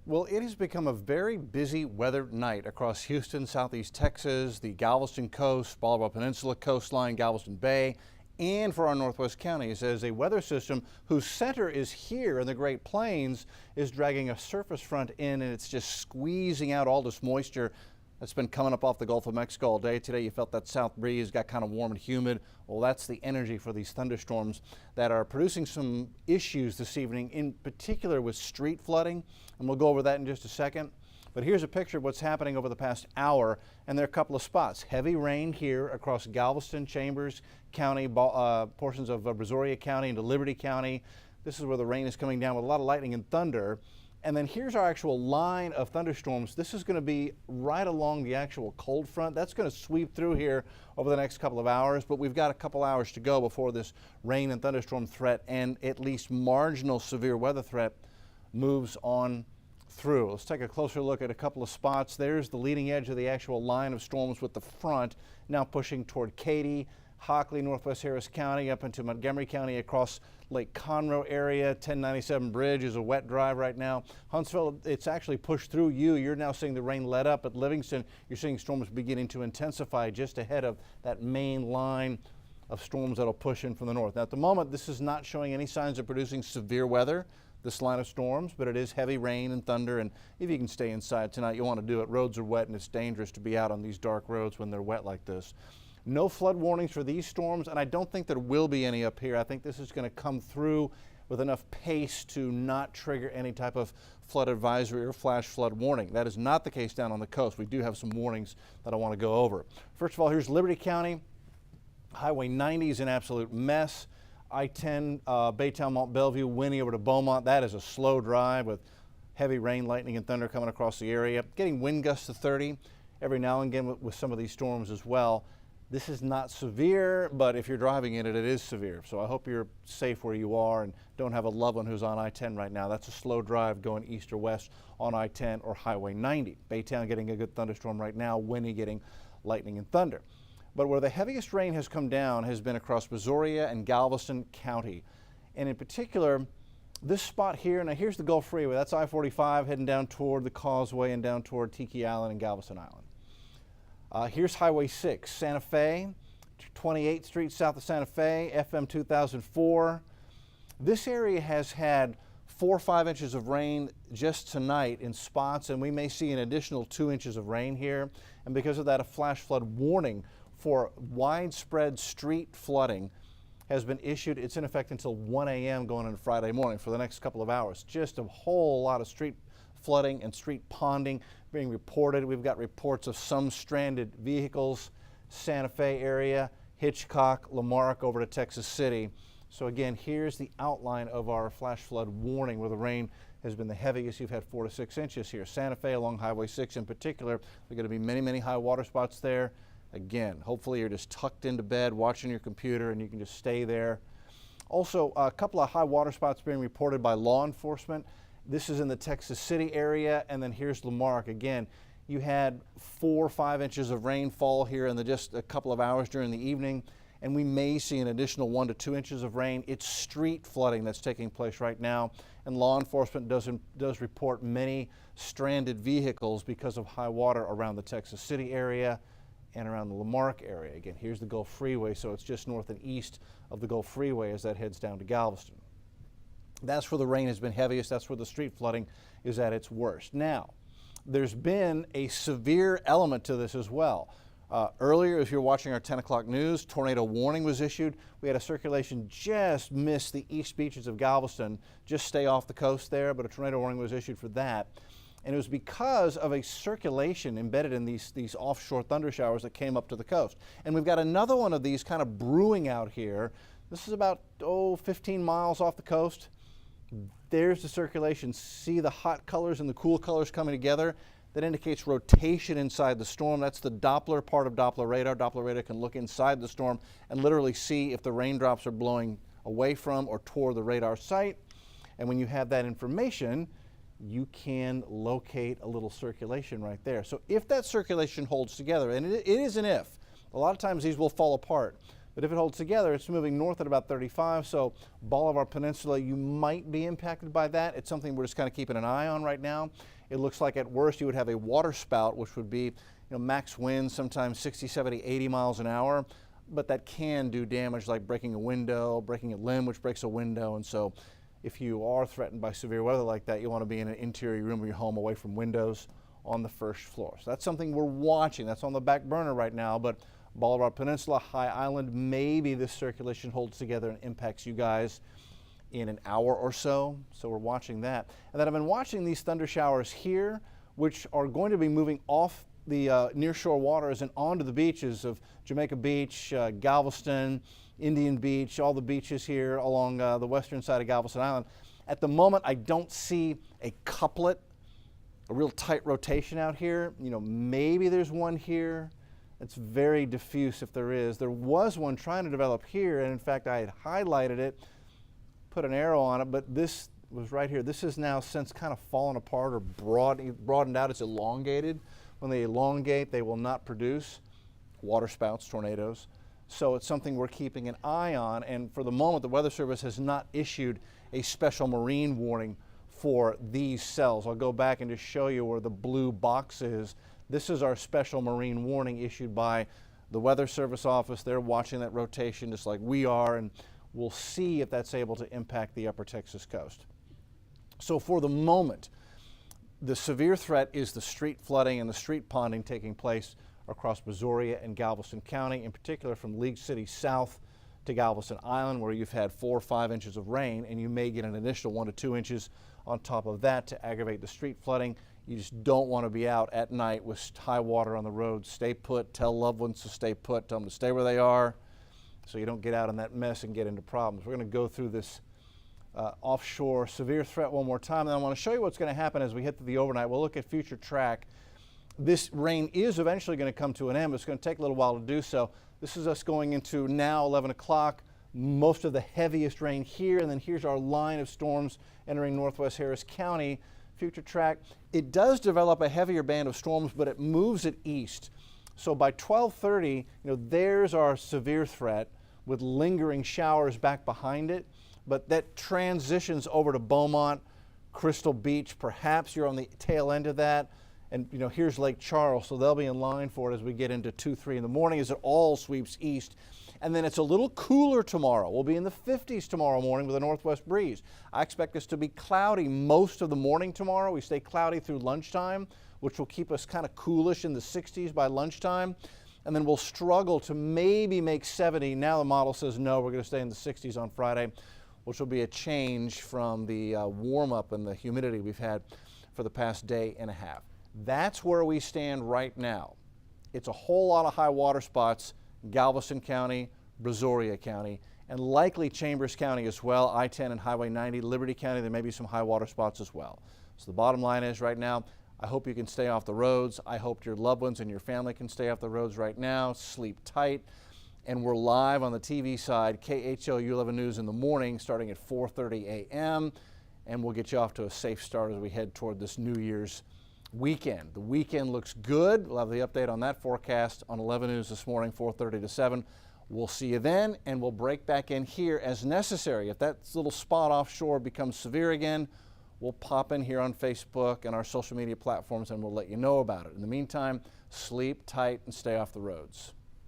Well, it has become a very busy weather night across Houston, southeast Texas, the Galveston coast, Bolivar Peninsula coastline, Galveston Bay, and for our northwest counties, as a weather system whose center is here in the Great Plains is dragging a surface front in, and it's just squeezing out all this moisture that's been coming up off the Gulf of Mexico all day today. You felt that south breeze, got kind of warm and humid. Well, that's the energy for these thunderstorms that are producing some issues this evening, in particular with street flooding, and we'll go over that in just a second. But here's a picture of what's happening over the past hour, and there are a couple of spots. Heavy rain here across Galveston, Chambers County, portions of Brazoria County into Liberty County. This is where the rain is coming down with a lot of lightning and thunder. And then here's our actual line of thunderstorms. This is going to be right along the actual cold front. That's going to sweep through here over the next couple of hours, but we've got a couple hours to go before this rain and thunderstorm threat and at least marginal severe weather threat moves on through. Let's take a closer look at a couple of spots. There's the leading edge of the actual line of storms with the front now pushing toward Katy, Hockley, Northwest Harris County, up into Montgomery County, across Lake Conroe area. 1097 bridge is a wet drive right now. Huntsville, it's actually pushed through you. You're now seeing the rain let up. At Livingston, you're seeing storms beginning to intensify just ahead of that main line of storms that'll push in from the north. Now, at the moment, this is not showing any signs of producing severe weather, this line of storms, but it is heavy rain and thunder, and if you can stay inside tonight, you want to do it. Roads are wet, and it's dangerous to be out on these dark roads when they're wet like this. No flood warnings for these storms, and I don't think there will be any up here. I think this is going to come through with enough pace to not trigger any type of flood advisory or flash flood warning. That is not the case down on the coast. We do have some warnings that I want to go over. First of all, here's Liberty County. Highway 90 is an absolute mess. I-10, Baytown, Mont Bellevue, Winnie over to Beaumont. That is a slow drive with heavy rain, lightning, and thunder coming across the area. Getting wind gusts to 30 every now and again with some of these storms as well. This is not severe, but if you're driving in it, it is severe. So I hope you're safe where you are and don't have a loved one who's on I-10 right now. That's a slow drive going east or west on I-10 or Highway 90. Baytown getting a good thunderstorm right now, Winnie getting lightning and thunder. But where the heaviest rain has come down has been across Brazoria and Galveston County. And in particular, this spot here, now here's the Gulf Freeway. That's I-45 heading down toward the Causeway and down toward Tiki Island and Galveston Island. Here's Highway 6, Santa Fe, 28th Street south of Santa Fe, FM 2004. This area has had 4 or 5 inches of rain just tonight in spots, and we may see an additional 2 inches of rain here. And because of that, a flash flood warning for widespread street flooding has been issued. It's in effect until 1 a.m. going into Friday morning for the next couple of hours. Just a whole lot of street flooding and street ponding being reported. We've got reports of some stranded vehicles, Santa Fe area, Hitchcock, Lamarck over to Texas City. So again, here's the outline of our flash flood warning where the rain has been the heaviest. You've had 4 to 6 inches here. Santa Fe along Highway 6 in particular. There are going to be many, many high water spots there. Again, hopefully you're just tucked into bed watching your computer and you can just stay there. Also, a couple of high water spots being reported by law enforcement. This is in the Texas City area, and then here's Lamarck. Again, you had 4 or 5 inches of rainfall here in just a couple of hours during the evening, and we may see an additional 1 to 2 inches of rain. It's street flooding that's taking place right now, and law enforcement does report many stranded vehicles because of high water around the Texas City area and around the Lamarck area. Again, here's the Gulf Freeway, so it's just north and east of the Gulf Freeway as that heads down to Galveston. That's where the rain has been heaviest. That's where the street flooding is at its worst. Now, there's been a severe element to this as well. Earlier, if you're watching our 10 o'clock news, tornado warning was issued. We had a circulation just miss the east beaches of Galveston. Just stay off the coast there, but a tornado warning was issued for that. And it was because of a circulation embedded in these offshore thunder showers that came up to the coast. And we've got another one of these kind of brewing out here. This is about, 15 miles off the coast. There's the circulation. See the hot colors and the cool colors coming together? That indicates rotation inside the storm. That's the Doppler part of Doppler radar. Doppler radar can look inside the storm and literally see if the raindrops are blowing away from or toward the radar site. And when you have that information, you can locate a little circulation right there. So if that circulation holds together, and it is an if, a lot of times these will fall apart, But if it holds together, it's moving north at about 35. So Bolivar Peninsula, you might be impacted by that. It's something we're just kind of keeping an eye on right now. It looks like at worst you would have a water spout, which would be max winds sometimes 60, 70, 80 miles an hour. But that can do damage like breaking a window, breaking a limb, which breaks a window. And so if you are threatened by severe weather like that, you want to be in an interior room of your home away from windows on the first floor. So that's something we're watching. That's on the back burner right now. But Bolivar Peninsula, High Island, maybe this circulation holds together and impacts you guys in an hour or so. So we're watching that. And then I've been watching these thunder showers here, which are going to be moving off the nearshore waters and onto the beaches of Jamaica Beach, Galveston, Indian Beach, all the beaches here along the western side of Galveston Island. At the moment, I don't see a couplet, a real tight rotation out here. Maybe there's one here. It's very diffuse if there is. There was one trying to develop here, and in fact, I had highlighted it, put an arrow on it, but this was right here. This has now since kind of fallen apart or broadened out. It's elongated. When they elongate, they will not produce water spouts, tornadoes. So it's something we're keeping an eye on, and for the moment, the Weather Service has not issued a special marine warning for these cells. I'll go back and just show you where the blue box is. This is our special marine warning issued by the Weather Service office. They're watching that rotation just like we are, and we'll see if that's able to impact the upper Texas coast. So for the moment, the severe threat is the street flooding and the street ponding taking place across Brazoria and Galveston County, in particular from League City south to Galveston Island, where you've had 4 or 5 inches of rain, and you may get an additional 1 to 2 inches on top of that to aggravate the street flooding. You just don't want to be out at night with high water on the road. Stay put. Tell loved ones to stay put. Tell them to stay where they are so you don't get out in that mess and get into problems. We're going to go through this offshore severe threat one more time, and I want to show you what's going to happen as we hit the overnight. We'll look at future track. This rain is eventually going to come to an end, but it's going to take a little while to do so. This is us going into now 11 o'clock. Most of the heaviest rain here, and then here's our line of storms entering northwest Harris County. Future track, it does develop a heavier band of storms, but it moves it east. So by 12:30, there's our severe threat with lingering showers back behind it, but that transitions over to Beaumont, Crystal Beach. Perhaps you're on the tail end of that. And here's Lake Charles, so they'll be in line for it as we get into 2, 3 in the morning as it all sweeps east. And then it's a little cooler tomorrow. We'll be in the 50s tomorrow morning with a northwest breeze. I expect this to be cloudy most of the morning tomorrow. We stay cloudy through lunchtime, which will keep us kind of coolish in the 60s by lunchtime. And then we'll struggle to maybe make 70. Now the model says no, we're going to stay in the 60s on Friday, which will be a change from the warm-up and the humidity we've had for the past day and a half. That's where we stand right now. It's a whole lot of high water spots, Galveston County, Brazoria County, and likely Chambers County as well, I-10 and Highway 90, Liberty County, there may be some high water spots as well. So the bottom line is right now, I hope you can stay off the roads. I hope your loved ones and your family can stay off the roads right now. Sleep tight. And we're live on the TV side, KHOU 11 News in the morning, starting at 4:30 a.m. And we'll get you off to a safe start as we head toward this New Year's weekend. The weekend looks good. We'll have the update on that forecast on 11 News this morning, 4:30 to 7. We'll see you then, and we'll break back in here as necessary. If that little spot offshore becomes severe again, we'll pop in here on Facebook and our social media platforms, and we'll let you know about it. In the meantime, sleep tight and stay off the roads.